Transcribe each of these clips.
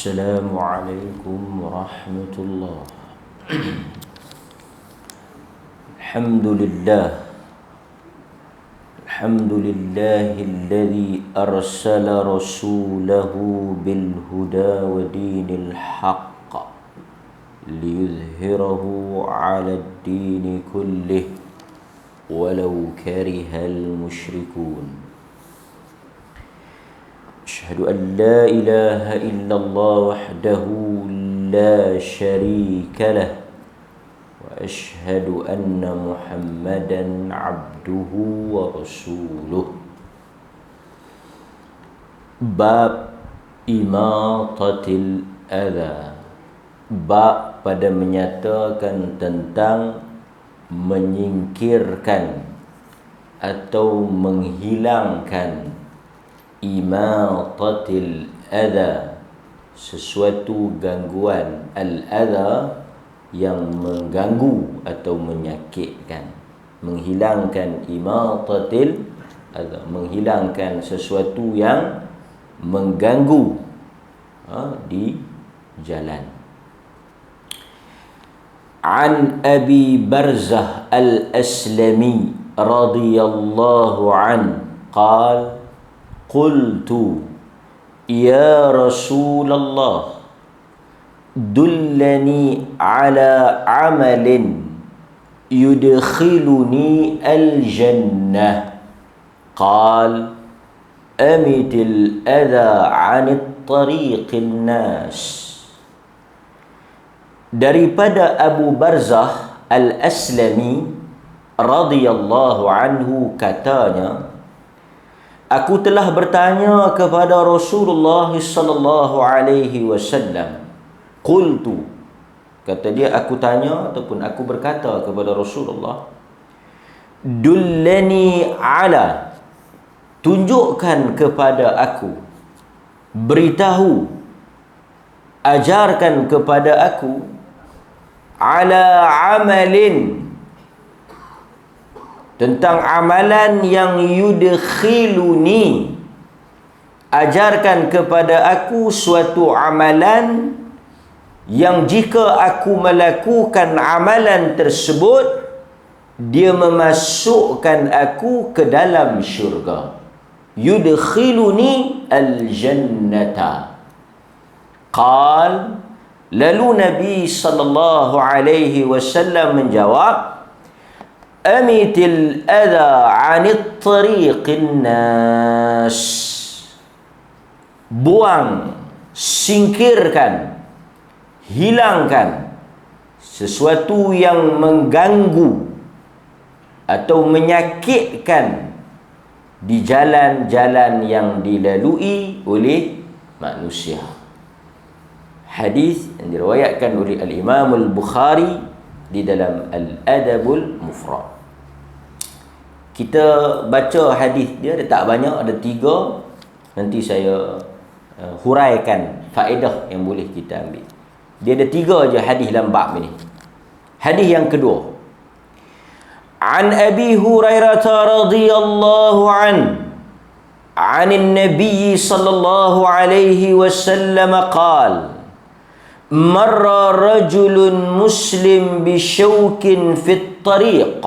السلام عليكم ورحمة الله. الحمد لله الذي أرسل رسوله بالهدى ودين الحق ليظهره على الدين كله ولو كره المشركون. أشهد أن لا إله إلا الله وحده لا شريك له وأشهد أن محمدا عبده ورسوله. Bab imatatil adha, bab pada menyatakan tentang menyingkirkan atau menghilangkan imatatil adha, sesuatu gangguan, al-adha yang mengganggu atau menyakitkan. Menghilangkan imatatil adha, menghilangkan sesuatu yang mengganggu di jalan. An Abi Barzah al-Aslami radhiyallahu an qala qultu ya Rasulullah dullani ala amalin yudkhiluni al-jannah qal amitil adha 'anit tariqin nas. Daripada Abu Barzah al-Aslami radhiyallahu anhu katanya, aku telah bertanya kepada Rasulullah sallallahu alaihi wasallam. Qultu, kata dia, aku tanya ataupun aku berkata kepada Rasulullah, dullani ala, tunjukkan kepada aku, beritahu, ajarkan kepada aku, ala amalin, tentang amalan yang yudkhiluni, ajarkan kepada aku suatu amalan yang jika aku melakukan amalan tersebut dia memasukkan aku ke dalam syurga. Yudkhiluni al-jannata. Qal, lalu Nabi sallallahu alaihi wasallam menjawab, amitil adha 'anit tariqin nas, buang, singkirkan, hilangkan sesuatu yang mengganggu atau menyakitkan di jalan-jalan yang dilalui oleh manusia. Hadis yang diriwayatkan oleh Al-Imam Al-Bukhari di dalam Al-Adabul Mufrad. Kita baca hadis dia, ada tak banyak, ada 3. Nanti saya huraikan faedah yang boleh kita ambil. Dia ada 3 je hadis dalam bab ini. Hadis yang kedua, An Abi Hurairah radhiyallahu an Nabi sallallahu alaihi wasallam qala marra rajulun muslim bishawkin fit tariq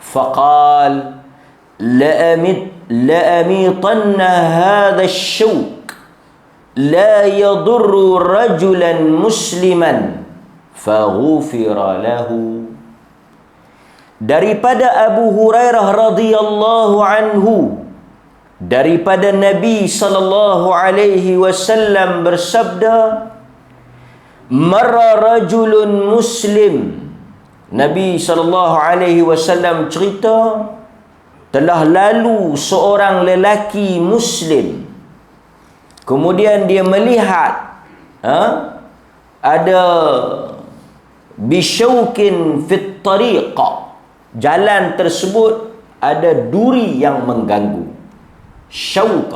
faqal la'amitanna hadha ash-shawk la yadurru rajulan musliman faghufira lahu. Daripada Abu Hurairah radhiyallahu anhu, daripada Nabi sallallahu alaihi wasallam bersabda, marra rajulun muslim, Nabi sallallahu alaihi wasallam cerita, telah lalu seorang lelaki muslim, kemudian dia melihat ada bisyaukin fit tariqa, jalan tersebut ada duri yang mengganggu. Syauk,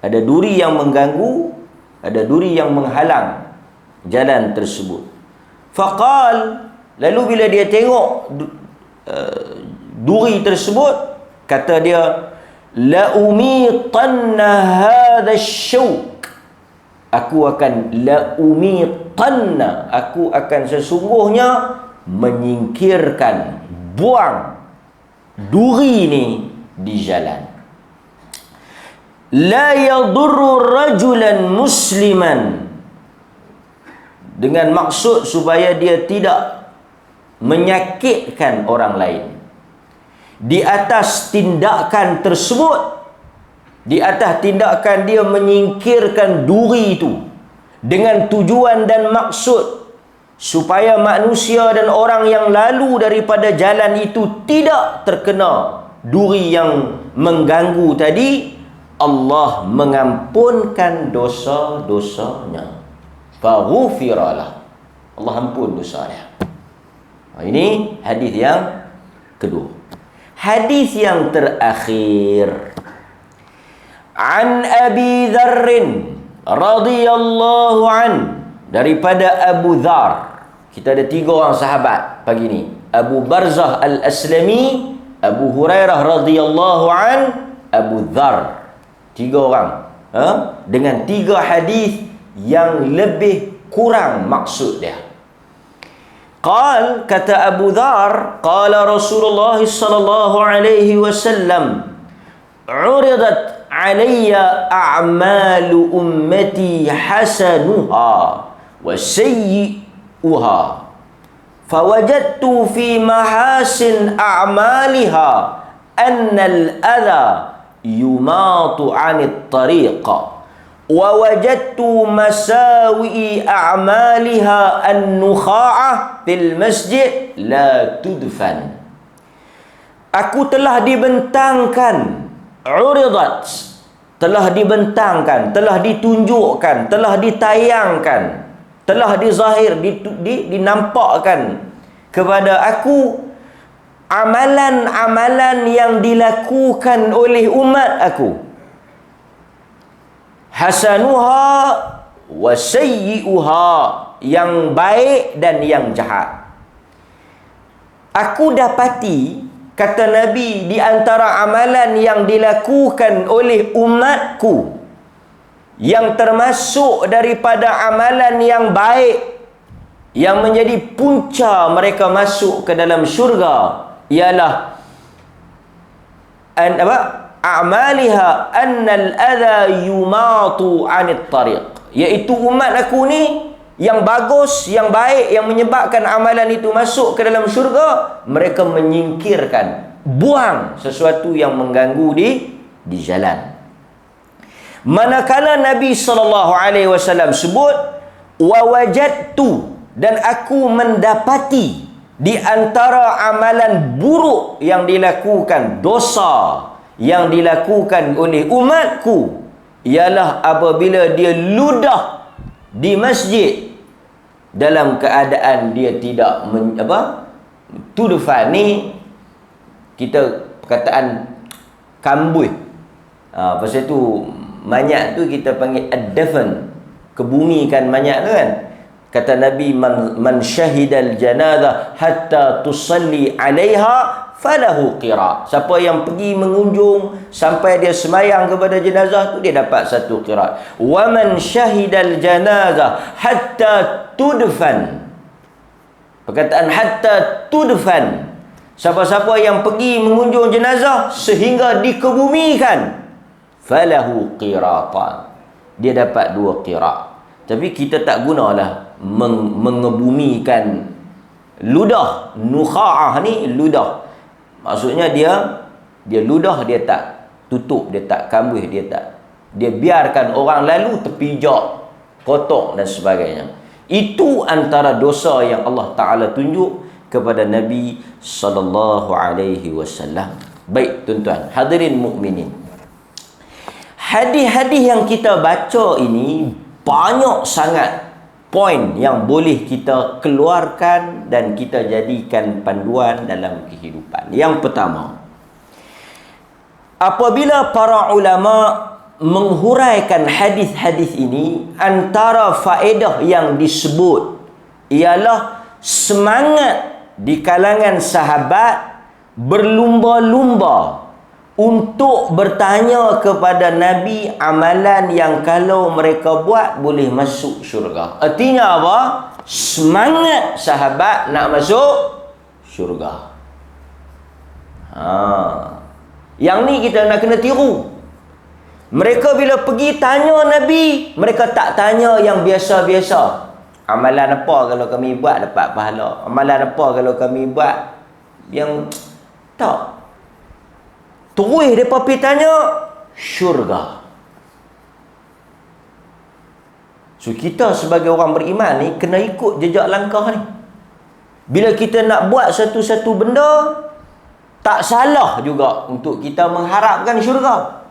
ada duri yang mengganggu, ada duri yang menghalang jalan tersebut. Faqal, lalu bila dia tengok duri tersebut, kata dia, la umitanna hadha syauq, Aku akan la'umitanna, aku akan sesungguhnya menyingkirkan, buang duri ni di jalan. La yadurru rajulan musliman, dengan maksud supaya dia tidak menyakitkan orang lain. Di atas tindakan tersebut, di atas tindakan dia menyingkirkan duri itu, dengan tujuan dan maksud supaya manusia dan orang yang lalu daripada jalan itu tidak terkena duri yang mengganggu tadi, Allah mengampunkan dosa-dosanya. Faghufiralah, Allah ampun dosa dia. Ini hadis yang kedua. Hadis yang terakhir, an Abi Dzar radhiyallahu an, daripada Abu Dzar. Kita ada 3 orang sahabat pagi ni. Abu Barzah Al-Aslami, Abu Hurairah radhiyallahu an, Abu Dzar. 3 orang, dengan 3 hadis yang lebih kurang maksud dia. Qal, kata Abu Dzar, qala Rasulullah sallallahu alaihi wasallam, uridat alayya a'malu ummati hasanuha wa sayyi'uha, fawajadtu fi mahasin a'maliha anna al-adha yumatu 'anit tariqa, wa wajadtu masawi'i a'maliha an-nukha'ah fil masjid la tudfan. Aku telah dibentangkan, uridat, telah dibentangkan, telah ditunjukkan, telah ditayangkan, telah dizahir, dinampakkan kepada aku amalan-amalan yang dilakukan oleh umat aku. Hasanuha wa sayyi'uha, yang baik dan yang jahat. Aku dapati, kata Nabi, di antara amalan yang dilakukan oleh umatku, yang termasuk daripada amalan yang baik, yang menjadi punca mereka masuk ke dalam syurga, ialah a'maliha annal adha yumatu 'anit tariq, iaitu umat aku ni yang bagus, yang baik, yang menyebabkan amalan itu masuk ke dalam syurga, mereka menyingkirkan, buang sesuatu yang mengganggu di jalan. Manakala Nabi SAW sebut wa wajadtu, dan aku mendapati di antara amalan buruk yang dilakukan, dosa yang dilakukan oleh umatku, ialah apabila dia ludah di masjid dalam keadaan dia tidak tudfan ni, kita perkataan kambui. Pasal tu mayat tu kita panggil ad-dafn, kebumikan mayat tu kan. Kata Nabi, man syahidal janazah hatta tusalli 'alaiha falahu qira. Siapa yang pergi mengunjung sampai dia semayang kepada jenazah tu, dia dapat 1 qiraat. Wa man syahidal janazah hatta tudfan. Perkataan hatta tudfan, siapa-siapa yang pergi mengunjung jenazah sehingga dikebumikan, falahu qiratan, dia dapat 2 qiraat. Tapi kita tak gunalah mengebumikan ludah. Nukha'ah ni ludah, maksudnya dia ludah, dia tak tutup, dia tak kambuh, dia biarkan orang lalu terpijak, kotor dan sebagainya. Itu antara dosa yang Allah Ta'ala tunjuk kepada Nabi SAW. Baik tuan-tuan, hadirin mukminin, hadis-hadis yang kita baca ini banyak sangat poin yang boleh kita keluarkan dan kita jadikan panduan dalam kehidupan. Yang pertama, apabila para ulama menghuraikan hadis-hadis ini, antara faedah yang disebut ialah semangat di kalangan sahabat berlumba-lumba untuk bertanya kepada Nabi amalan yang kalau mereka buat boleh masuk syurga. Artinya apa? Semangat sahabat nak masuk syurga. Yang ni kita nak kena tiru. Mereka bila pergi tanya Nabi, mereka tak tanya yang biasa-biasa. Amalan apa kalau kami buat dapat pahala? Amalan apa kalau kami buat yang tak? Terus mereka pergi tanya syurga. So kita sebagai orang beriman ni kena ikut jejak langkah ni. Bila kita nak buat satu-satu benda, tak salah juga untuk kita mengharapkan syurga.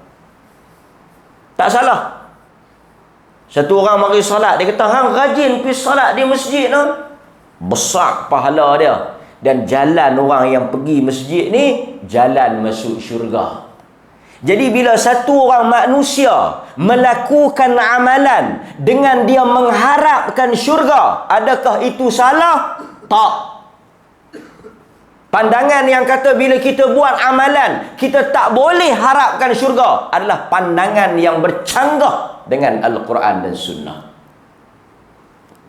Tak salah. Satu orang mari solat, dia kata, hang rajin pergi solat di masjid tu. Besar pahala dia. Dan jalan orang yang pergi masjid ni, jalan masuk syurga. Jadi bila satu orang manusia melakukan amalan dengan dia mengharapkan syurga, adakah itu salah? Tak. Pandangan yang kata bila kita buat amalan, kita tak boleh harapkan syurga adalah pandangan yang bercanggah dengan Al-Quran dan Sunnah.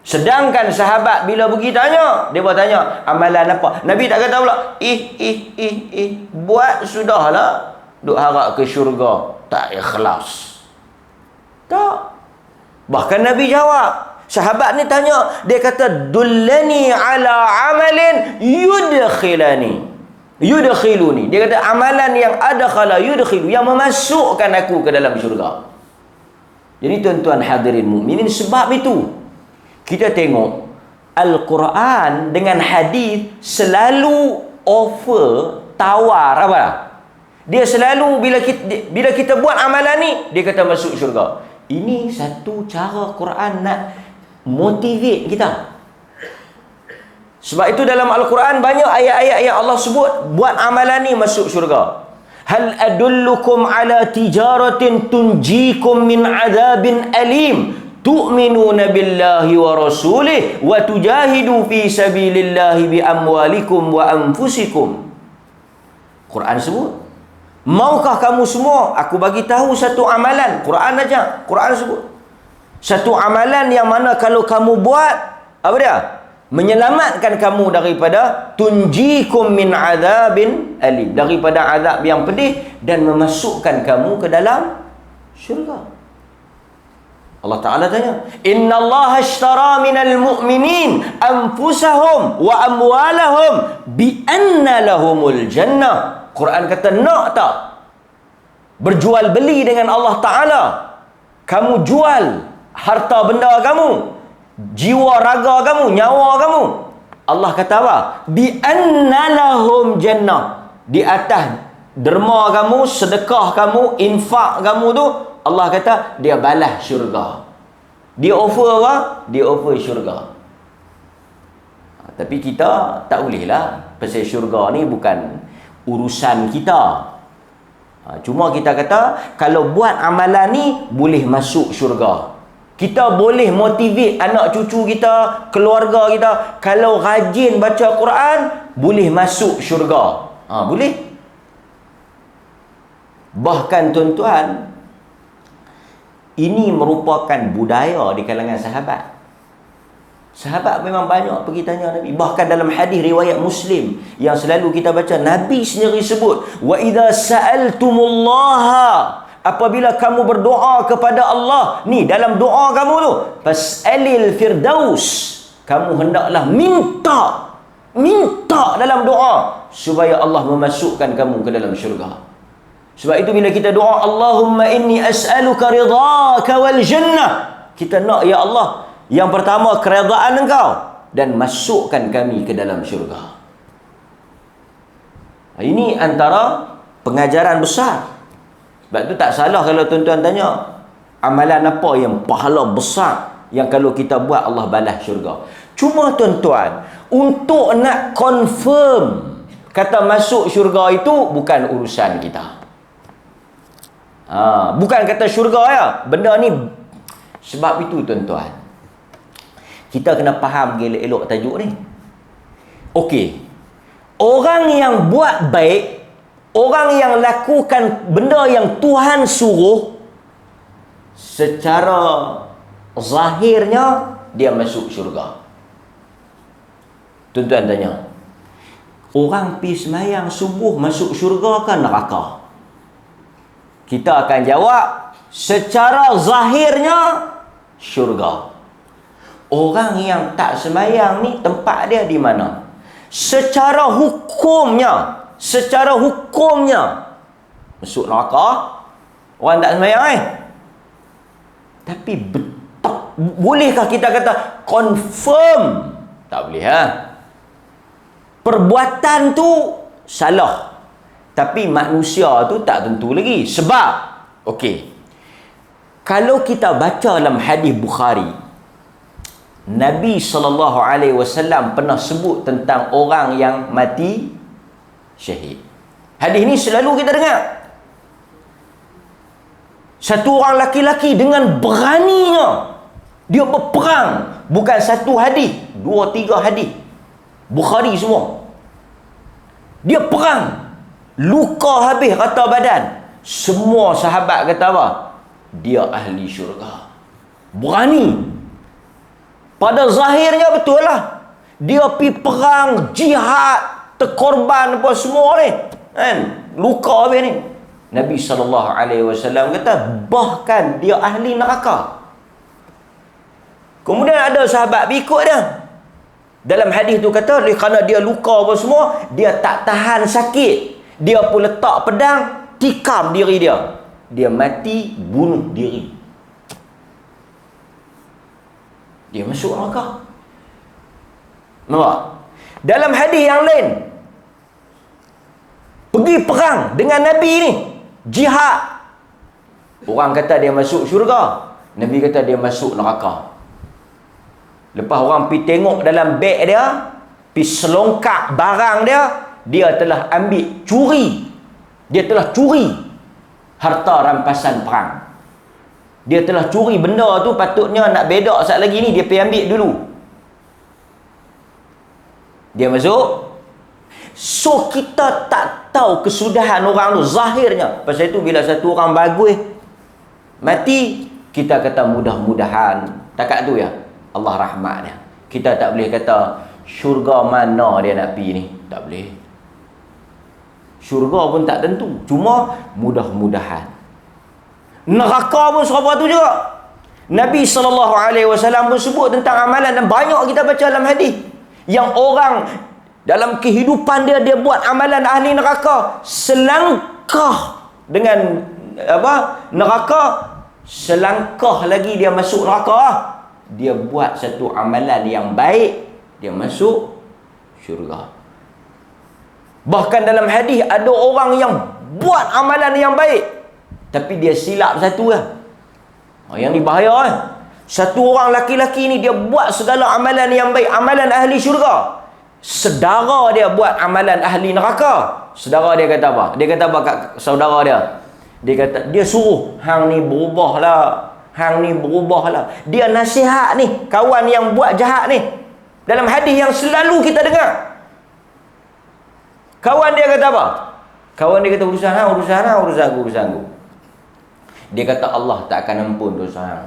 Sedangkan sahabat bila pergi tanya, dia bertanya, amalan apa? Nabi tak kata pula, buat sudahlah, duk harap ke syurga, tak ikhlas. Tak. Bahkan Nabi jawab, sahabat ni tanya, dia kata, dullani ala amalin yudkhiluni. Dia kata, amalan yang adkhala yudkhilu, yang memasukkan aku ke dalam syurga. Jadi tuan-tuan hadirin mukminin, sebab itu kita tengok Al-Quran dengan hadis selalu offer, tawar apa? Dia selalu bila kita buat amalan ni, dia kata masuk syurga. Ini satu cara Quran nak motivate kita. Sebab itu dalam Al-Quran banyak ayat-ayat yang Allah sebut buat amalan ni masuk syurga. Hal adullukum ala tijaratin tunjikum min azabin alim tu'minuna billahi wa rasulih wa tujahidu fi sabilillahi bi amwalikum wa anfusikum. Quran sebut, maukah kamu semua aku bagi tahu satu amalan? Quran aja, Quran sebut satu amalan yang mana kalau kamu buat, apa dia? Menyelamatkan kamu daripada tunjikum min azabin alim, daripada azab yang pedih, dan memasukkan kamu ke dalam syurga. Allah Ta'ala tanya, Inna Allah ashtara minal mu'minin anfusahum wa amwalahum bi anna lahumul jannah. Quran kata, nak tak berjual beli dengan Allah Ta'ala? Kamu jual harta benda kamu, jiwa raga kamu, nyawa kamu. Allah kata apa? Bi anna lahum jannah. Di atas derma kamu, sedekah kamu, infak kamu tu, Allah kata dia balas syurga. Dia offer apa? Dia offer syurga. Tapi kita tak bolehlah, pasal syurga ni bukan urusan kita. Cuma kita kata kalau buat amalan ni boleh masuk syurga. Kita boleh motivate anak cucu kita, keluarga kita, kalau rajin baca Quran boleh masuk syurga. Boleh. Bahkan tuan-tuan, ini merupakan budaya di kalangan sahabat. Sahabat memang banyak pergi tanya Nabi. Bahkan dalam hadis riwayat Muslim yang selalu kita baca, Nabi sendiri sebut, wa idza sa'altumullaha, apabila kamu berdoa kepada Allah, ni dalam doa kamu tu, fas'alil firdaus, kamu hendaklah minta dalam doa supaya Allah memasukkan kamu ke dalam syurga. Sebab itu bila kita doa, Allahumma inni as'aluka ridhaka wal jannah, kita nak, ya Allah, yang pertama keredaan Engkau dan masukkan kami ke dalam syurga. Ini antara pengajaran besar. Sebab itu tak salah kalau tuan-tuan tanya, amalan apa yang pahala besar yang kalau kita buat Allah balas syurga. Cuma tuan-tuan, untuk nak confirm kata masuk syurga itu bukan urusan kita. Bukan kata syurga ya, benda ni. Sebab itu tuan-tuan, kita kena faham elok-elok tajuk ni. Okey, orang yang buat baik Orang yang lakukan benda yang Tuhan suruh, secara zahirnya dia masuk syurga. Tuan-tuan tanya, orang pergi semayang subuh masuk syurga ke neraka? Kita akan jawab, secara zahirnya syurga. Orang yang tak semayang ni tempat dia di mana? Secara hukumnya masuk neraka. Orang tak semayang Tapi bolehkah kita kata confirm? Tak boleh Perbuatan tu salah, tapi manusia tu tak tentu lagi. Sebab kalau kita baca dalam hadis Bukhari, Nabi SAW pernah sebut tentang orang yang mati syahid. Hadis ni selalu kita dengar. Satu orang laki-laki dengan beraninya dia berperang. Bukan satu hadis, 2-3 hadis. Bukhari semua. Dia perang. Luka habis rata badan. Semua sahabat kata apa? Dia ahli syurga. Berani. Pada zahirnya betul lah. Dia pergi perang, jihad, terkorban apa semua ni. Luka habis ni. Nabi SAW kata, bahkan dia ahli neraka. Kemudian ada sahabat berikut dia. Dalam hadis tu kata, kerana dia luka apa semua, dia tak tahan sakit. Dia pun letak pedang, tikam diri dia. Dia mati, bunuh diri. Dia masuk neraka. Nampak? Dalam hadis yang lain, pergi perang dengan Nabi ni, jihad. Orang kata dia masuk syurga, Nabi kata dia masuk neraka. Lepas orang pergi tengok dalam beg dia, pergi selongkak barang dia, dia telah ambil curi. Dia telah curi harta rampasan perang. Dia telah curi benda tu, patutnya nak bedak saat lagi ni, dia pergi ambil dulu. Dia masuk. So kita tak tahu kesudahan orang tu zahirnya. Pasal itu bila satu orang bagus mati, kita kata mudah-mudahan. Takat tu Allah rahmat dia. Kita tak boleh kata syurga mana dia nak pergi ni. Tak boleh. Syurga pun tak tentu. Cuma mudah-mudahan. Neraka pun serapa tu juga. Nabi SAW pun sebut tentang amalan, dan banyak kita baca dalam hadis. Yang orang dalam kehidupan dia buat amalan ahli neraka, selangkah dengan neraka, selangkah lagi dia masuk neraka. Dia buat satu amalan yang baik, dia masuk syurga. Bahkan dalam hadis ada orang yang buat amalan yang baik, tapi dia silap satu yang ni bahaya Satu orang laki-laki ni dia buat segala amalan yang baik, amalan ahli syurga. Saudara dia buat amalan ahli neraka. Saudara dia kata apa? Dia kata apa kat saudara dia? Dia kata, dia suruh hang ni berubahlah. Hang ni berubahlah. Dia nasihat ni kawan yang buat jahat ni. Dalam hadis yang selalu kita dengar. Kawan dia kata apa? Kawan dia kata, urusan aku. Dia kata, Allah tak akan ampun dosa hang.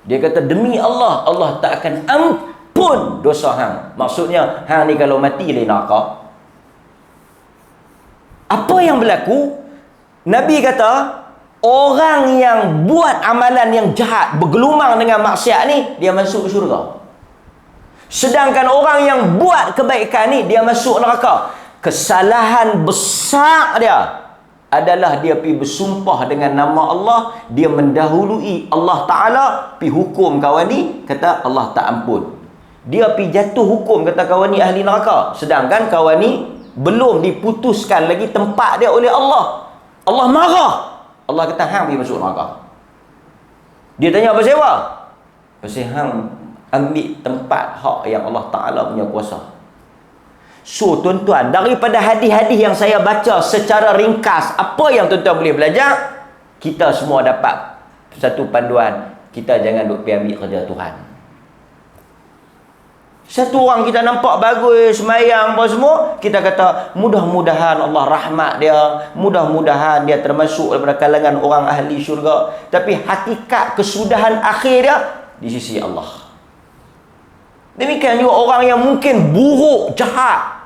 Dia kata, demi Allah, Allah tak akan ampun dosa hang. Maksudnya, hang ni kalau mati di neraka. Apa yang berlaku? Nabi kata, orang yang buat amalan yang jahat, bergelumang dengan maksiat ni, dia masuk syurga. Sedangkan orang yang buat kebaikan ni, dia masuk neraka. Kesalahan besar dia adalah dia pergi bersumpah dengan nama Allah, dia mendahului Allah Ta'ala, pergi hukum kawan ni, kata Allah tak ampun. Dia pergi jatuh hukum, kata kawan ni ahli neraka. Sedangkan kawan ni belum diputuskan lagi tempat dia oleh Allah. Allah marah. Allah kata, hang pergi masuk neraka. Dia tanya apa sewa? Pasal hang ambil tempat hak yang Allah Ta'ala punya kuasa. So tuan-tuan, daripada hadis-hadis yang saya baca secara ringkas, apa yang tuan-tuan boleh belajar? Kita semua dapat satu panduan. Kita jangan duk pergi ambil kerja Tuhan. Satu orang kita nampak bagus, semayang apa semua, kita kata mudah-mudahan Allah rahmat dia, mudah-mudahan dia termasuk daripada kalangan orang ahli syurga. Tapi hakikat kesudahan akhir dia di sisi Allah. Demikian juga orang yang mungkin buruk, jahat,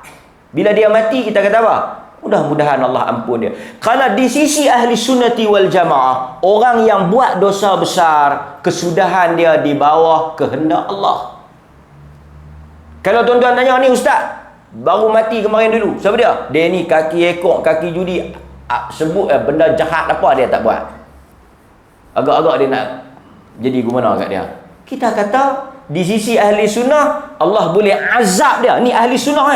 bila dia mati kita kata apa? Mudah-mudahan Allah ampun dia. Kerana di sisi ahli sunnati wal jamaah, orang yang buat dosa besar, kesudahan dia di bawah kehendak Allah. Kalau tuan-tuan tanya ni ustaz, baru mati kemarin dulu, siapa dia? Dia ni kaki ekor, kaki judi, sebut benda jahat apa dia tak buat. Agak-agak dia nak jadi gimana kat dia. Kita kata di sisi ahli sunnah, Allah boleh azab dia. Ni ahli sunnah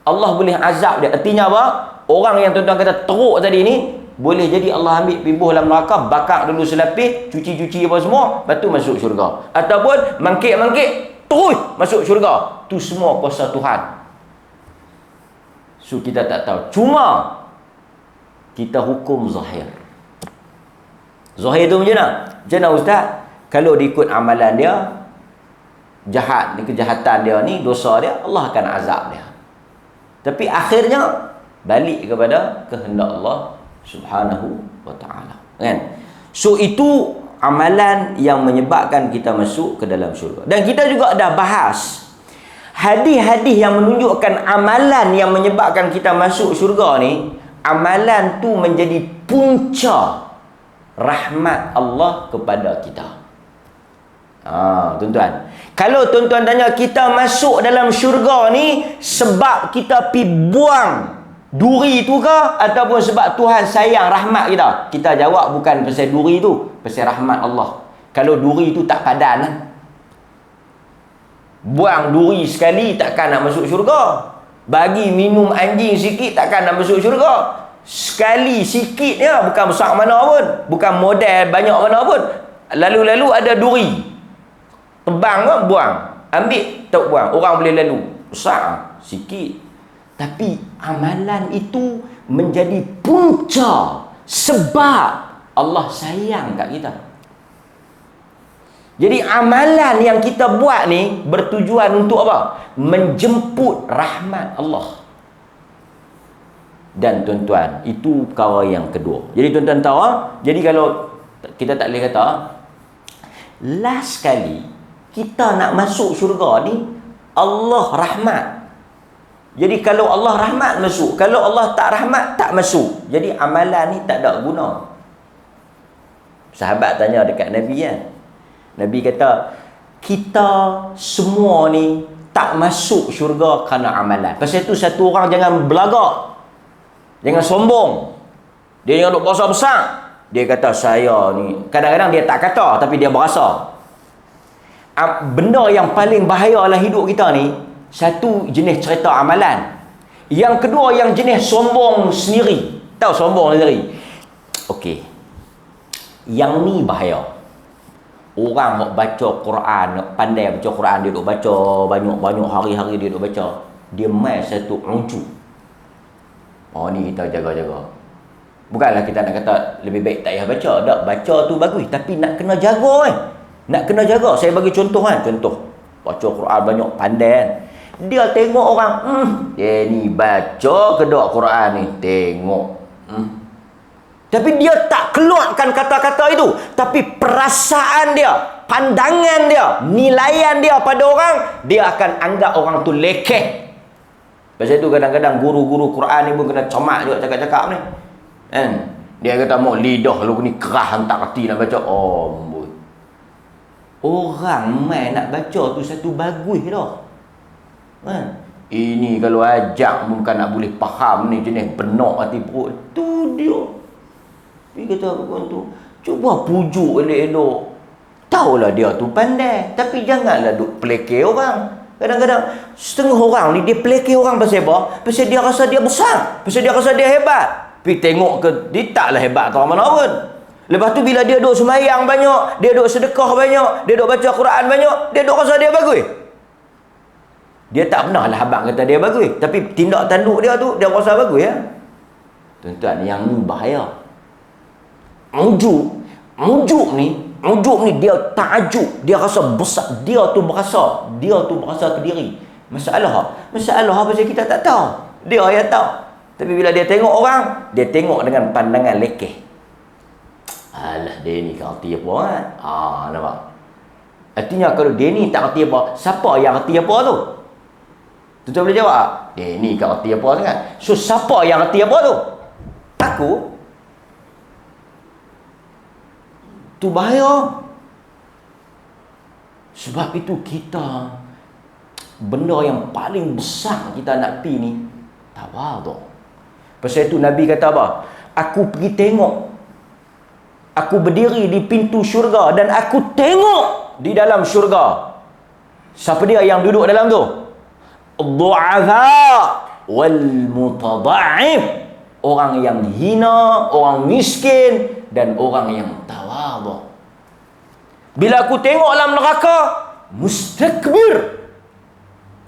Allah boleh azab dia. Artinya apa? Orang yang tuan-tuan kata teruk tadi ni, boleh jadi Allah ambil pibuh dalam neraka, bakar dulu selapis, cuci-cuci apa semua, lepas tu masuk syurga. Ataupun mangkit-mangkit, terus masuk syurga. Tu semua kuasa Tuhan. So kita tak tahu. Cuma kita hukum zahir. Zahir tu macam mana? Macam mana ustaz? Kalau diikut amalan dia, jahat ni, kejahatan dia ni, dosa dia, Allah akan azab dia. Tapi akhirnya balik kepada kehendak Allah Subhanahu wa ta'ala. Kan? So itu amalan yang menyebabkan kita masuk ke dalam syurga. Dan kita juga dah bahas hadis-hadis yang menunjukkan amalan yang menyebabkan kita masuk syurga ni, amalan tu menjadi punca rahmat Allah kepada kita. Tuan-tuan, kalau tuan-tuan tanya kita masuk dalam syurga ni sebab kita pi buang duri tu ke, ataupun sebab Tuhan sayang rahmat kita? Kita jawab bukan pasal duri tu, pasal rahmat Allah. Kalau duri tu tak padan, buang duri sekali takkan nak masuk syurga. Bagi minum anjing sikit takkan nak masuk syurga. Sekali sikit ya, bukan besar mana pun, bukan model banyak mana pun. Lalu-lalu ada duri, tebang ke buang, ambil tak buang, orang boleh lalu. Besar sikit, tapi amalan itu menjadi punca sebab Allah sayang kat kita. Jadi amalan yang kita buat ni bertujuan untuk apa? Menjemput rahmat Allah. Dan tuan-tuan, itu perkara yang kedua. Jadi tuan-tuan tahu, jadi kalau kita tak boleh kata last kali kita nak masuk syurga ni Allah rahmat. Jadi kalau Allah rahmat masuk, kalau Allah tak rahmat tak masuk. Jadi amalan ni tak ada guna. Sahabat tanya dekat Nabi kan. Nabi kata kita semua ni tak masuk syurga kerana amalan. Pasal tu satu orang jangan belagak, jangan sombong. Dia jangan duk berasa besar. Dia kata saya ni, kadang-kadang dia tak kata tapi dia berasa. Benda yang paling bahaya dalam hidup kita ni, satu jenis cerita amalan, yang kedua yang jenis sombong sendiri. Tahu sombong sendiri? Okey, yang ni bahaya. Orang nak baca Quran, nak pandai baca Quran, dia duk baca banyak-banyak hari-hari, dia duk baca, dia mai satu uncu. Ni kita jaga-jaga. Bukanlah kita nak kata lebih baik tak payah baca. Tak, baca tu bagus, tapi nak kena jaga Nak kena jaga. Saya bagi contoh Contoh, baca Quran banyak, pandai dia tengok orang, dia ni baca ke tak Quran ni, tengok. Tapi dia tak keluarkan kata-kata itu, tapi perasaan dia, pandangan dia, nilaian dia pada orang, dia akan anggap orang tu lekeh. Pasal itu kadang-kadang guru-guru Quran ni pun kena cermat juga cakap-cakap ni. Kan? Dia kata mau lidah lu ni kerah hantar hati nak baca. Orang mai nak baca tu satu bagus dah. Kan? Ini kalau ajak bukan nak boleh faham ni jenis benak hati perut. Tu dia. Dia kata kawan tu, cuba pujuk elok-elok. Tahulah dia tu pandai, tapi janganlah duk pelekeh orang. Kadang-kadang setengah orang ni dia pelekeh orang pasal apa? Pasal dia rasa dia besar, pasal dia rasa dia hebat. Tapi tengok ke dia taklah hebat atau mana pun. Lepas tu bila dia duk sembahyang banyak, dia duk sedekah banyak, dia duk baca Quran banyak, dia duk rasa dia bagus. Dia tak pernah lah abang kata dia bagus, tapi tindak tanduk dia tu dia rasa bagus ya. Tuan-tuan, yang ni bahaya. Mujuk ni ujub ni dia ta'ajub, dia rasa besar, dia tu merasa ke diri. Masalah pasal kita tak tahu, dia yang tahu. Tapi bila dia tengok orang, dia tengok dengan pandangan lekeh. Alah, dia ni tak erti apa kan? Nampak? Artinya kalau dia ni tak erti apa, siapa yang erti apa tu? Tuan boleh jawab? Dia ni tak erti apa sangat. So, siapa yang erti apa tu? Aku. Tu bahaya. Sebab itu kita, benda yang paling besar kita nak pi ni, tawaduk. Pasal itu Nabi kata apa? Aku pergi tengok. Aku berdiri di pintu syurga dan aku tengok di dalam syurga. Siapa dia yang duduk dalam tu? Du'afa wal mutada'if. Orang yang hina, orang miskin dan orang yang tawaduk. Bila aku tengok dalam neraka, mustakbir,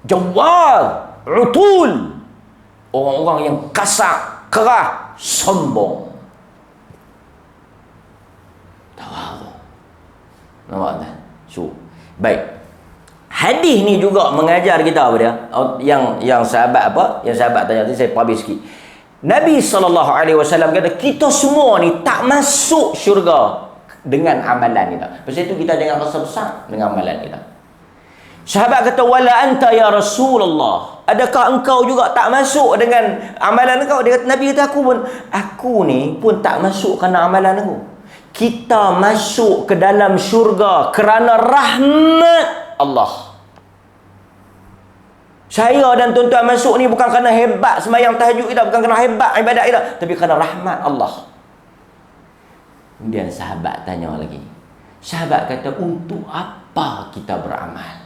jawal, utul, orang-orang yang kasar, kerah, sombong. Tawaduk. Nampak tak? So, baik. Hadis ni juga mengajar kita apa dia? Yang sahabat apa? Yang sahabat tanya tadi, saya publish sikit. Nabi SAW kata, kita semua ni tak masuk syurga dengan amalan kita. Pasal itu kita jangan rasa besar dengan amalan kita. Sahabat kata, wala anta ya Rasulullah, adakah engkau juga tak masuk dengan amalan engkau? Dia kata, Nabi kata, aku ni pun tak masuk kerana amalan aku. Kita masuk ke dalam syurga kerana rahmat Allah. Saya dan tuan-tuan masuk ni bukan kerana hebat sembahyang tahajud kita, bukan kerana hebat ibadat kita, tapi kerana rahmat Allah. Kemudian sahabat tanya lagi. Sahabat kata, untuk apa kita beramal?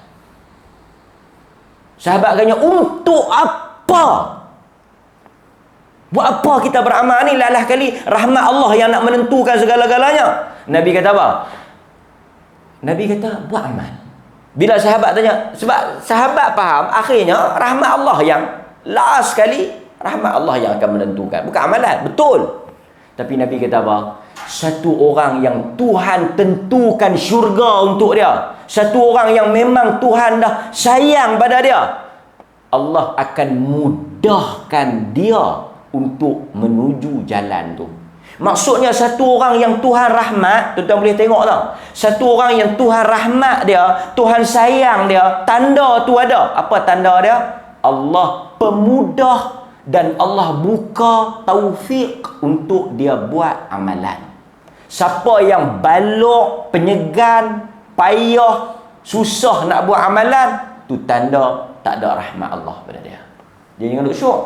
Sahabat kata, untuk apa? Buat apa kita beramal ni? Lalah kali rahmat Allah yang nak menentukan segala-galanya. Nabi kata apa? Nabi kata, buat amal. Bila sahabat tanya, sebab sahabat faham akhirnya rahmat Allah yang last sekali, rahmat Allah yang akan menentukan, bukan amalan. Betul. Tapi Nabi kata apa? Satu orang yang Tuhan tentukan syurga untuk dia, satu orang yang memang Tuhan dah sayang pada dia, Allah akan mudahkan dia untuk menuju jalan tu. Maksudnya satu orang yang Tuhan rahmat, tuan-tuan boleh tengok tau. Satu orang yang Tuhan rahmat dia, Tuhan sayang dia, tanda tu ada. Apa tanda dia? Allah pemudah dan Allah buka taufik untuk dia buat amalan. Siapa yang balok, penyegan, payah, susah nak buat amalan, tu tanda tak ada rahmat Allah pada dia. Dia jangan duk syok.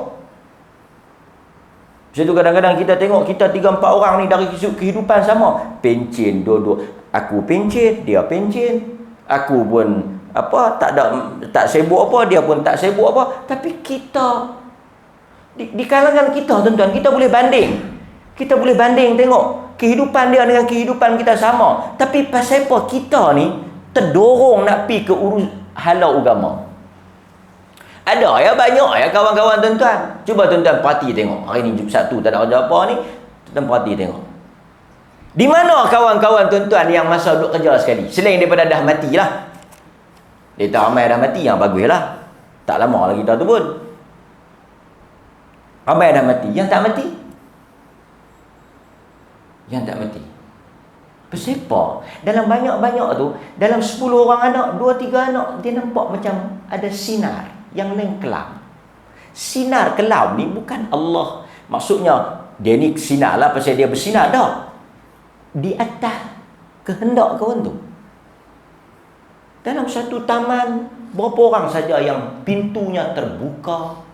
Sebab tu kadang-kadang kita tengok kita 3-4 orang ni dari kehidupan sama. Pencen dua-dua. Aku pencen, dia pencen. Aku pun tak sibuk apa, dia pun tak sibuk apa. Tapi kita di kalangan kita, tuan-tuan, kita boleh banding. Kita boleh banding tengok kehidupan dia dengan kehidupan kita sama. Tapi pasal apa kita ni terdorong nak pi ke urus halau agama? Ada ya, banyak ya kawan-kawan tuan-tuan. Cuba tuan-tuan perhati tengok. Hari ni Sabtu tak ada kerja apa ni. Tuan-tuan perhati tengok. Di mana kawan-kawan tuan-tuan yang masa duduk kerja sekali? Selain daripada dah mati lah. Dia tak ramai dah mati, yang bagus lah. Tak lama lagi kita tu pun. Ramai dah mati. Yang tak mati? Yang tak mati. Pasal apa? Dalam banyak-banyak tu, dalam 10 orang anak, 2-3 anak, dia nampak macam ada sinar yang lain kelam. Sinar kelam ni bukan Allah. Maksudnya dia ni sinar lah pasal dia bersinar dah. Di atas kehendak kawan tu. Dalam satu taman, berapa orang saja yang pintunya terbuka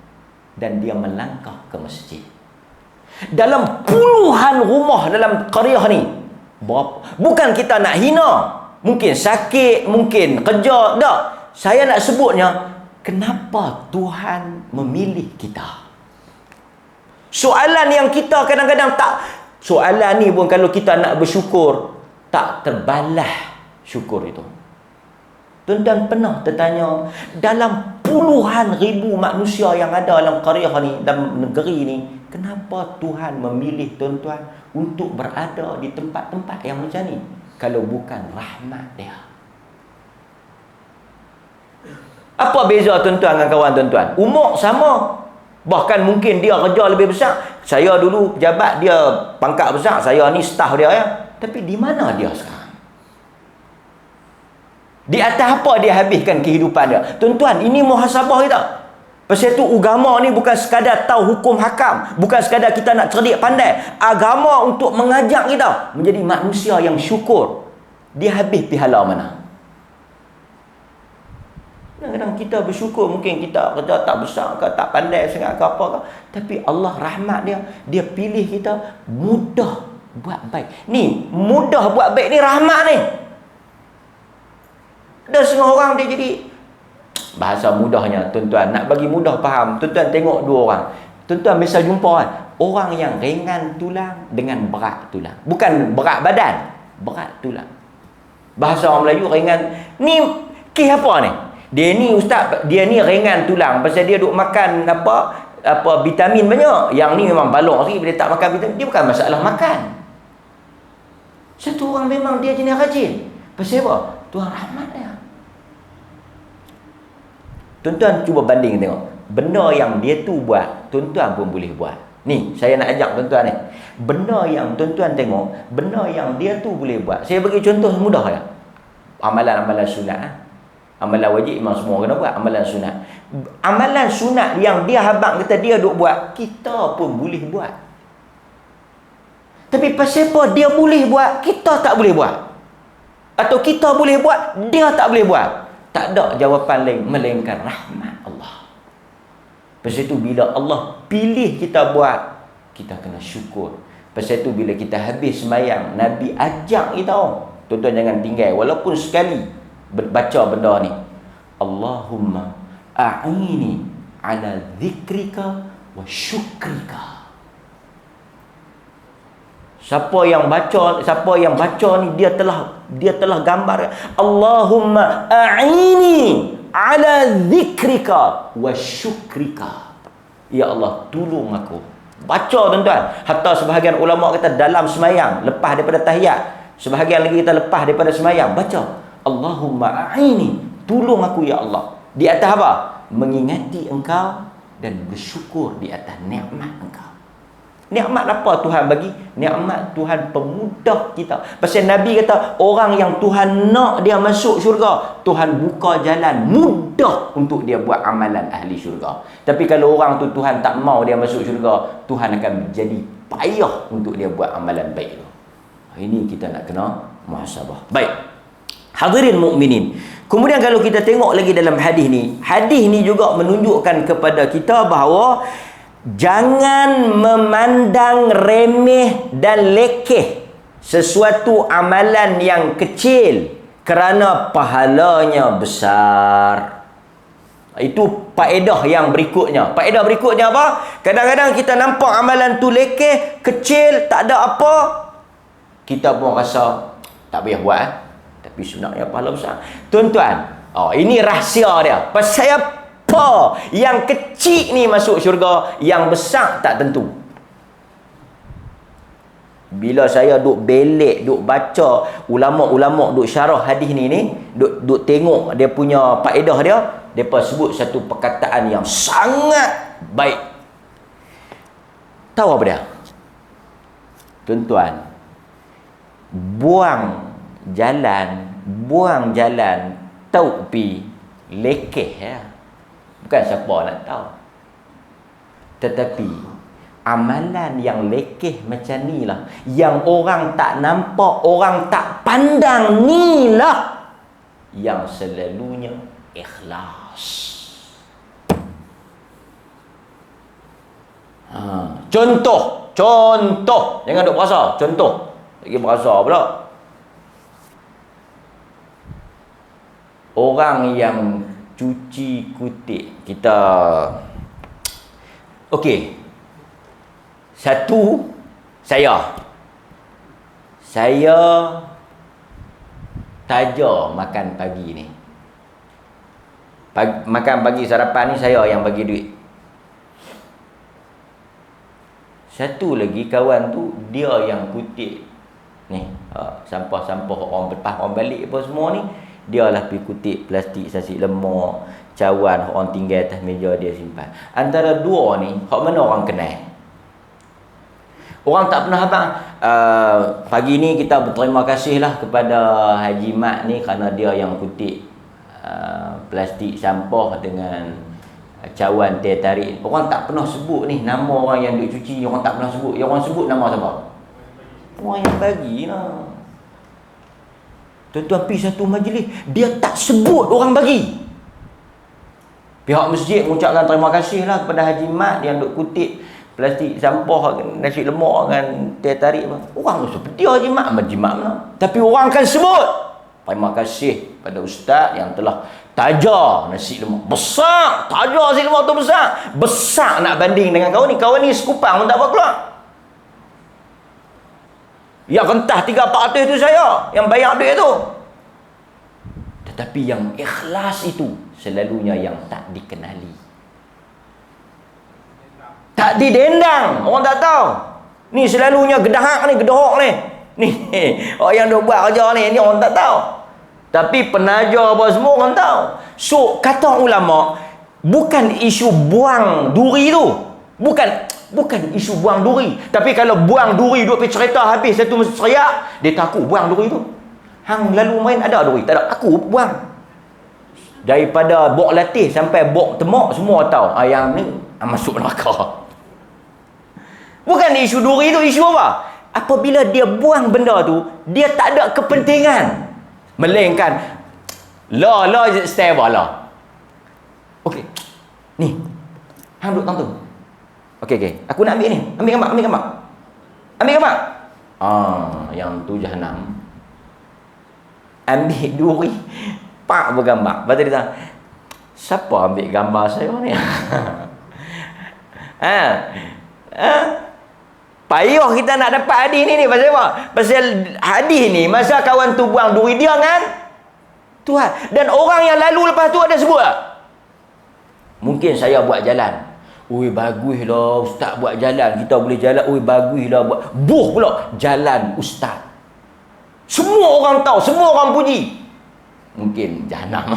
dan dia melangkah ke masjid. Dalam puluhan rumah dalam qaryah ni, bukan kita nak hina, mungkin sakit, mungkin kerja, tak. Saya nak sebutnya, kenapa Tuhan memilih kita? Soalan yang kita kadang-kadang tak, soalan ni pun kalau kita nak bersyukur, tak terbalas syukur itu. Tuan-tuan pernah tertanya, dalam puluhan ribu manusia yang ada dalam qaryah ni, dalam negeri ni, kenapa Tuhan memilih tuan-tuan untuk berada di tempat-tempat yang macam ni? kalau bukan rahmat dia. Apa beza tuan-tuan dengan kawan tuan-tuan? Umur sama. Bahkan mungkin dia kerja lebih besar. Saya dulu pejabat, dia pangkat besar. Saya ni staff dia ya. Tapi di mana dia sekarang? Di atas apa dia habiskan kehidupan dia? Tuan-tuan, ini muhasabah kita. Pasal itu agama ni bukan sekadar tahu hukum hakam. Bukan sekadar kita nak cerdik pandai. Agama untuk mengajak kita menjadi manusia yang syukur. Dia habis pihala mana? Kadang-kadang kita bersyukur. Mungkin kita kerja tak besar ke, tak pandai sangat ke apa ke. Tapi Allah rahmat dia. Dia pilih kita mudah buat baik. Ni, mudah buat baik ni rahmat ni. Ada setengah orang dia jadi, bahasa mudahnya tuan-tuan, nak bagi mudah faham, tuan-tuan tengok dua orang. Tuan-tuan biasa jumpa kan, orang yang ringan tulang dengan berat tulang. Bukan berat badan, berat tulang. Bahasa orang Melayu ringan. Ni kes apa ni? Dia ni ustaz, dia ni ringan tulang pasal dia duk makan apa vitamin banyak. Yang ni memang balok sikit, bila tak makan vitamin, dia bukan masalah makan. Satu orang memang dia jenis rajin. Pasal apa? Tuhan rahmat dia. Tuan-tuan cuba banding tengok. Benda yang dia tu buat, tuan-tuan pun boleh buat. Ni, saya nak ajak tuan-tuan ni. Benda yang tuan-tuan tengok, benda yang dia tu boleh buat. Saya bagi contoh mudah ya. Amalan-amalan sunat. Amalan wajib memang semua kena buat. Amalan sunat. Amalan sunat yang dia habang kata dia duk buat, kita pun boleh buat. Tapi pasal apa dia boleh buat, kita tak boleh buat? Atau kita boleh buat, dia tak boleh buat? Tak ada jawapan lain melainkan rahmat Allah. Pasal itu bila Allah pilih kita buat, kita kena syukur. Pasal itu bila kita habis semayang, Nabi ajak kita, tuan-tuan jangan tinggal walaupun sekali baca benda ni. Allahumma a'ini ala zikrika wa syukrika. Siapa yang baca ni dia telah gambar, Allahumma a'ini ala zikrika wa syukrika. Ya Allah, tolong aku. Baca tuan-tuan. Hatta sebahagian ulama kata dalam semayang, lepas daripada tahiyat. Sebahagian lagi kita lepas daripada semayang, baca Allahumma a'ini, tolong aku ya Allah. Di atas apa? Mengingati engkau dan bersyukur di atas nikmat engkau. Nikmat apa Tuhan bagi? Nikmat Tuhan pemudah kita. Pasal Nabi kata, orang yang Tuhan nak dia masuk syurga, Tuhan buka jalan mudah untuk dia buat amalan ahli syurga. Tapi kalau orang tu Tuhan tak mau dia masuk syurga, Tuhan akan jadi payah untuk dia buat amalan baik tu. Ini kita nak kena muhasabah. Baik. Hadirin mukminin. Kemudian kalau kita tengok lagi dalam hadis ni juga menunjukkan kepada kita bahawa jangan memandang remeh dan lekeh sesuatu amalan yang kecil kerana pahalanya besar. Itu faedah yang berikutnya. Faedah berikutnya apa? Kadang-kadang kita nampak amalan tu lekeh, kecil, tak ada apa, kita pun rasa tak payah buat. Tapi sebenarnya pahala besar. Tuan-tuan, ini rahsia dia. Pasal apa yang kecil ni masuk syurga, yang besar tak tentu. Bila saya duk belik, duk baca ulama-ulama duk syarah hadis ni duk tengok dia punya faedah dia, depa sebut satu perkataan yang sangat baik. Tahu apa dia? Tuan-tuan, buang jalan tahu pi lekeh ya. Bukan siapa nak tahu. Tetapi amalan yang lekeh macam ni lah, yang orang tak nampak, orang tak pandang, ni lah yang selalunya ikhlas. Contoh. Jangan duk berasa. Contoh. Lagi berasa pula. Orang yang cuci kutik. Kita okey. Satu, saya taja makan pagi ni. Makan pagi sarapan ni saya yang bagi duit. Satu lagi kawan tu dia yang kutik ni. sampah-sampah orang lepas orang balik apa semua ni, dia lah pergi kutip plastik nasi lemak, cawan orang tinggal atas meja dia simpan. Antara dua ni, hak mana orang kenal? Orang tak pernah abang. Pagi ni kita berterima kasihlah kepada Haji Mat ni kerana dia yang kutip plastik sampah dengan cawan teh tarik. Orang tak pernah sebut ni nama orang yang duk cuci, orang tak pernah sebut. Yang orang sebut nama siapa? Orang yang bagi lah. Tuan-tuan pergi satu majlis, dia tak sebut orang bagi. Pihak masjid mengucapkan terima kasih lah kepada Haji Mat yang duk kutip plastik sampah, nasi lemak dengan teh tarik. Orang tu seperti Haji Mat mana. Tapi orang akan sebut terima kasih pada ustaz yang telah tajar nasi lemak. Besar, tajar nasi lemak tu besar. Besar nak banding dengan kawan ni. Kawan ni sekupang pun tak apa keluar. Yang rentah 300-400 tu saya yang bayar duit tu. Tetapi yang ikhlas itu selalunya yang tak dikenali, tak didendang, orang tak tahu. Ni selalunya gedahak ni, gedahok ni. Ni orang yang duk buat kerja ni orang tak tahu. Tapi penajar apa semua orang tahu. So kata ulama, bukan isu buang duri tu. Bukan isu buang duri. Tapi kalau buang duri duk pergi cerita habis satu mesti teriak, dia takut buang duri tu. Hang lalu main ada duri? Tak ada. Aku buang. Daripada bok latih sampai bok temak semua tahu. Yang ni masuk neraka. Bukan isu duri tu, isu apa? Apabila dia buang benda tu, dia tak ada kepentingan. Melainkan la stay lah. Okey. Ni. Hang duduk tang tu. Okey. Aku nak ambil ni. Ambil gambar. Yang tu jahanam. Ambil duri, pak bergambar. Lepas tu dia kata, siapa ambil gambar saya ni? Payah kita nak dapat hadis ni pasal apa? Pasal hadis ni masa kawan tu buang duri dia kan Tuhan. Dan orang yang lalu lepas tu ada sebut tak? Mungkin saya buat jalan. Oi baguslah ustaz buat jalan, kita boleh jalan. Oi baguslah buat. Buh pula jalan ustaz. Semua orang tahu, semua orang puji. Mungkin jahanam.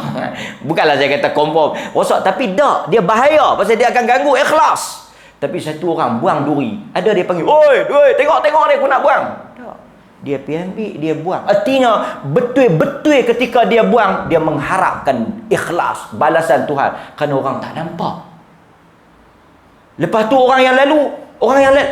Bukanlah saya kata confirm rosak, tapi dak, dia bahaya pasal dia akan ganggu ikhlas. Tapi satu orang buang duri, ada dia panggil, oi, tengok ni aku nak buang. Tak. Dia pergi ambil, dia buang. Artinya betul-betul ketika dia buang, dia mengharapkan ikhlas, balasan Tuhan. Kerana orang tak nampak. Lepas tu orang yang lalu,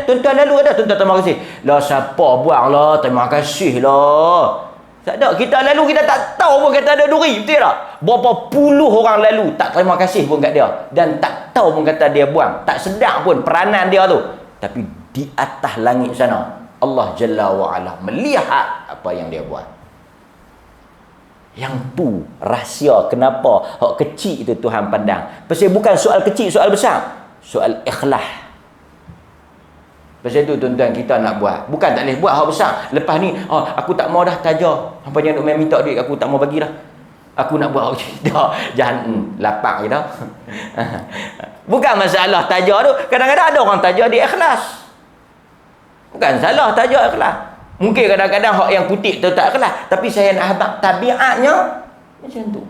tuan-tuan lalu ada, tuan-tuan terima kasih. Lah siapa buang lah, terima kasih lah. Tak ada, kita lalu kita tak tahu pun kata ada duri, betul tak? Berapa puluh orang lalu tak terima kasih pun kat dia. Dan tak tahu pun kata dia buang. Tak sedar pun peranan dia tu. Tapi di atas langit sana, Allah Jalla wa'ala melihat apa yang dia buat. Yang tu rahsia kenapa hak kecil itu Tuhan pandang. Pasal bukan soal kecil, soal besar. Soal ikhlas. Pasal tu tuan-tuan kita nak buat. Bukan tak boleh buat hak besar. Lepas ni, aku tak mau dah tajar. Apa yang nak minta duit aku tak mau bagi dah. Aku nak buat hak kecil. Dah, jangan lapak je dah. Bukan masalah tajar tu. Kadang-kadang ada orang tajar dia ikhlas. Bukan salah tajar ikhlas. Mungkin kadang-kadang hak yang kutip tu tak ikhlas. Tapi saya nak habaq tabiatnya macam tu.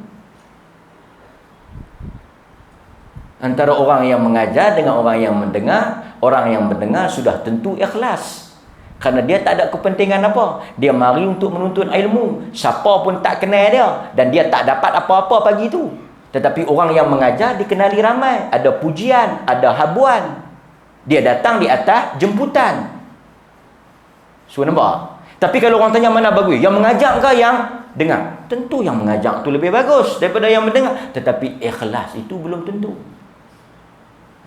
Antara orang yang mengajar dengan orang yang mendengar, orang yang mendengar sudah tentu ikhlas. Kerana dia tak ada kepentingan apa. Dia mari untuk menuntut ilmu. Siapa pun tak kenal dia. Dan dia tak dapat apa-apa pagi tu. Tetapi orang yang mengajar dikenali ramai. Ada pujian, ada habuan. Dia datang di atas jemputan. So nampak? Tapi kalau orang tanya mana bagus? Yang mengajar ke yang dengar? Tentu yang mengajar tu lebih bagus daripada yang mendengar. Tetapi ikhlas itu belum tentu.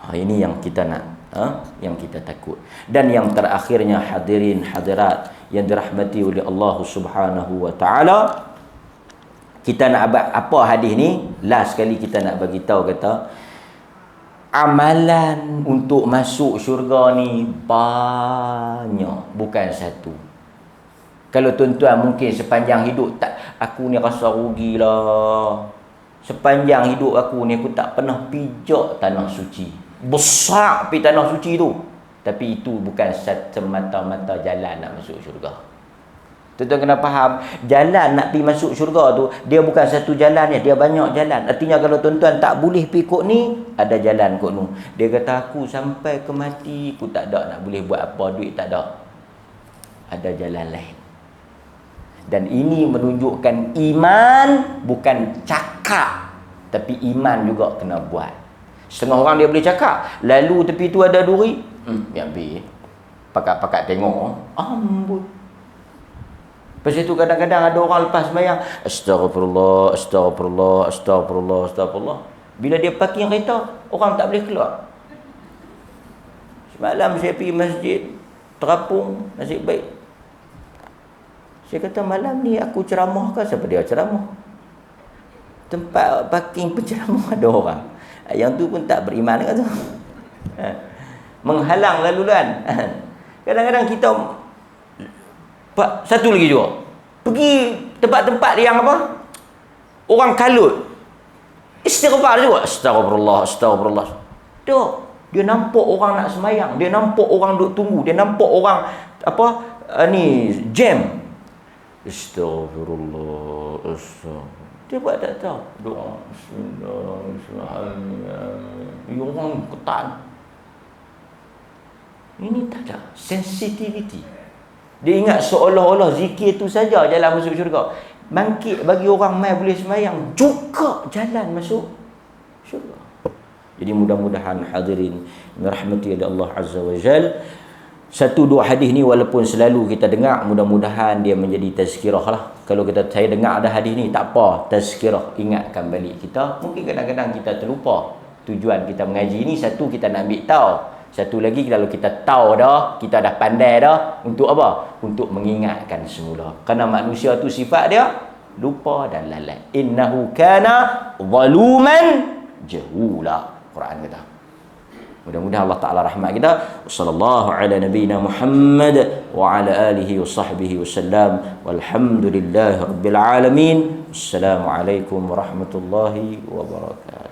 Ini yang kita nak, yang kita takut. Dan yang terakhirnya hadirin hadirat yang dirahmati oleh Allah Subhanahu wa taala, kita nak apa hadis ni? Last sekali kita nak bagi tahu kata amalan untuk masuk syurga ni banyak, bukan satu. Kalau tuan-tuan mungkin sepanjang hidup tak, aku ni rasa rugilah. Sepanjang hidup aku ni aku tak pernah pijak tanah suci. Besar pergi tanah suci tu. Tapi itu bukan semata-mata jalan nak masuk syurga. Tuan-tuan kena faham, jalan nak pergi masuk syurga tu, dia bukan satu jalan dia banyak jalan. Artinya kalau tuan-tuan tak boleh pergi kot ni, ada jalan kot ni. Dia kata aku sampai ke mati, aku tak ada nak boleh buat apa, duit tak ada. Ada jalan lain. Dan ini menunjukkan iman bukan cakap, tapi iman juga kena buat. Setengah orang dia boleh cakap, lalu tepi tu ada duri, yang ambil. Pakat-pakat tengok, amboi. Lepas itu kadang-kadang ada orang lepas sembahyang, astagfirullah, astagfirullah, astagfirullah, astagfirullah. Bila dia parking kereta, orang tak boleh keluar. Semalam saya pergi masjid, terapung, nasib baik. Saya kata malam ni aku ceramah ke? Siapa dia ceramah? Tempat parking penceramah ada orang. Yang tu pun tak beriman kan tu. Menghalang lalu laluan. Kadang-kadang kita satu lagi juga, pergi tempat-tempat yang apa, orang kalut, istighfar juga, astagfirullah, astagfirullah. Dia nampak orang nak semayang, dia nampak orang duduk tunggu, dia nampak orang apa ni jam, astagfirullah, astagfirullah. Dia buat tak tahu doa, bismillahirrahmanirrahim. Orang ketat. Ini tak ada sensitivity. Dia ingat seolah-olah zikir tu saja jalan masuk syurga. Bangkit bagi orang mai boleh sembahyang juga jalan masuk syurga. Jadi mudah-mudahan hadirin dirahmati oleh Allah Azza wa Jal, satu dua hadis ni walaupun selalu kita dengar, mudah-mudahan dia menjadi tazkirah lah. Kalau saya dengar ada hadis ni, tak apa, tazkirah, ingatkan balik kita. Mungkin kadang-kadang kita terlupa tujuan kita mengaji ni. Satu, kita nak ambil tahu. Satu lagi, kalau kita tahu dah, kita dah pandai dah, untuk apa? Untuk mengingatkan semula. Kerana manusia tu sifat dia lupa dan lalai. Innahu kana zaluman jahula. Quran kata. Mudah-mudahan Allah Ta'ala rahmat kita. Wassallallahu ala nabiyyina Muhammad wa ala alihi wa sahbihi wasallam. Walhamdulillahi rabbil alamin. Wassalamualaikum warahmatullahi wabarakatuh.